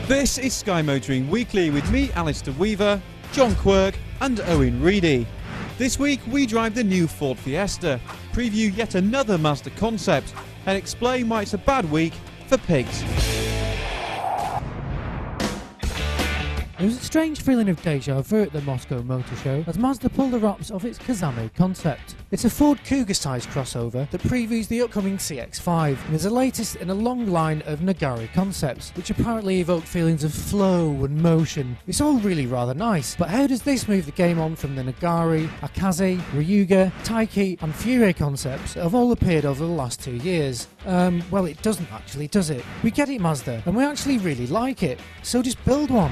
This is Sky Motoring Weekly with me, Alistair Weaver, John Quirk and Owen Reedy. This week we drive the new Ford Fiesta, preview yet another Mazda concept and explain why it's a bad week for pigs. There was a strange feeling of deja vu at the Moscow Motor Show as Mazda pulled the wraps of its Kazame concept. It's a Ford Cougar-sized crossover that previews the upcoming CX-5 and is the latest in a long line of Nagari concepts, which apparently evoke feelings of flow and motion. It's all really rather nice, but how does this move the game on from the Nagari, Akaze, Ryuga, Taiki and Fury concepts that have all appeared over the last 2 years? Well, it doesn't actually, does it? We get it, Mazda, and we actually really like it, so just build one.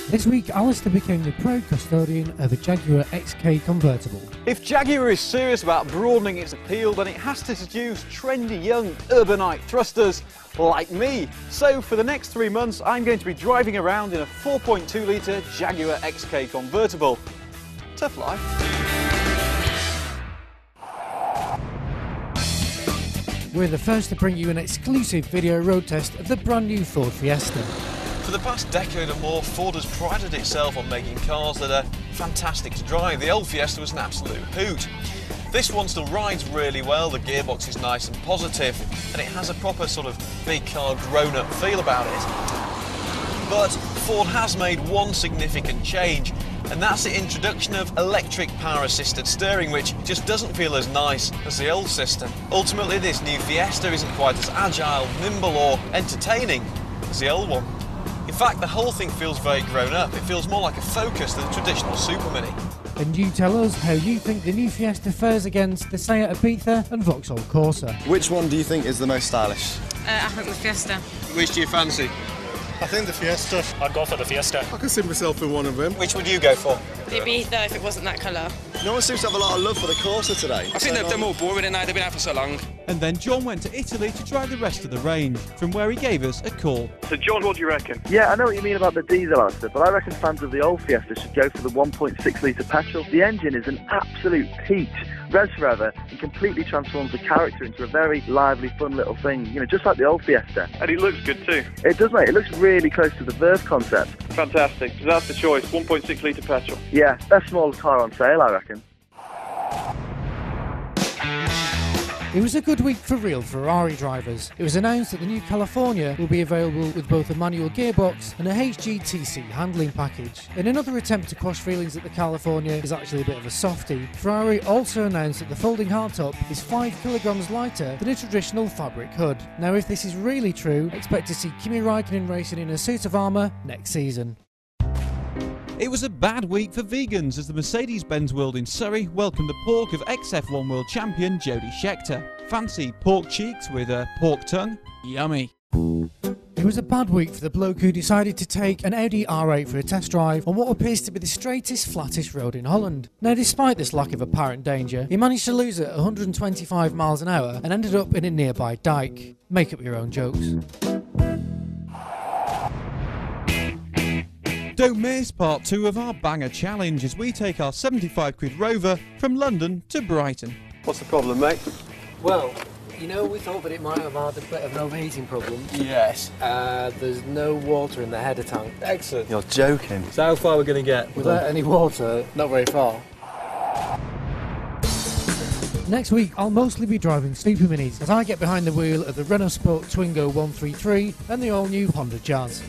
This week, Alistair became the proud custodian of a Jaguar XK convertible. If Jaguar is serious about broadening its appeal, then it has to seduce trendy young urbanite thrusters like me. So for the next 3 months, I'm going to be driving around in a 4.2 litre Jaguar XK convertible. Tough life. We're the first to bring you an exclusive video road test of the brand new Ford Fiesta. For the past decade or more, Ford has prided itself on making cars that are fantastic to drive. The old Fiesta was an absolute hoot. This one still rides really well, the gearbox is nice and positive, and it has a proper sort of big car grown-up feel about it. But Ford has made one significant change, and that's the introduction of electric power-assisted steering, which just doesn't feel as nice as the old system. Ultimately, this new Fiesta isn't quite as agile, nimble or entertaining as the old one. In fact, the whole thing feels very grown up. It feels more like a Focus than a traditional Super Mini. And you tell us how you think the new Fiesta fares against the Seat Ibiza and Vauxhall Corsa. Which one do you think is the most stylish? I think the Fiesta. Which do you fancy? I think the Fiesta. I'd go for the Fiesta. I can see myself in one of them. Which would you go for? The Ibiza if it wasn't that colour. No one seems to have a lot of love for the Corsa today. I think they're more boring than they've been out for so long. And then John went to Italy to drive the rest of the range, from where he gave us a call. So John, what do you reckon? Yeah, I know what you mean about the diesel, Alistair, but I reckon fans of the old Fiesta should go for the 1.6 litre petrol. The engine is an absolute peach. Revs forever and completely transforms the character into a very lively, fun little thing, you know, just like the old Fiesta. And it looks good too. It does, mate. It looks really close to the Verve concept. Fantastic. So that's the choice, 1.6 litre petrol. Yeah, best small car on sale, I reckon. It was a good week for real Ferrari drivers. It was announced that the new California will be available with both a manual gearbox and a HGTC handling package. In another attempt to quash feelings that the California is actually a bit of a softie, Ferrari also announced that the folding hardtop is 5 kilograms lighter than a traditional fabric hood. Now if this is really true, expect to see Kimi Raikkonen racing in a suit of armour next season. It was a bad week for vegans as the Mercedes-Benz World in Surrey welcomed the pork of ex-F1 World Champion Jody Scheckter. Fancy pork cheeks with a pork tongue? Yummy. It was a bad week for the bloke who decided to take an Audi R8 for a test drive on what appears to be the straightest, flattest road in Holland. Now, despite this lack of apparent danger, he managed to lose at 125 miles an hour and ended up in a nearby dike. Make up your own jokes. Don't miss part 2 of our banger challenge as we take our 75 quid Rover from London to Brighton. What's the problem, mate? Well, you know, we thought that it might have had a bit of an overheating problem. Yes. There's no water in the header tank. Excellent. You're joking. So how far are we going to get? Without any water, not very far. Next week, I'll mostly be driving Super Minis as I get behind the wheel of the Renault Sport Twingo 133 and the all-new Honda Jazz.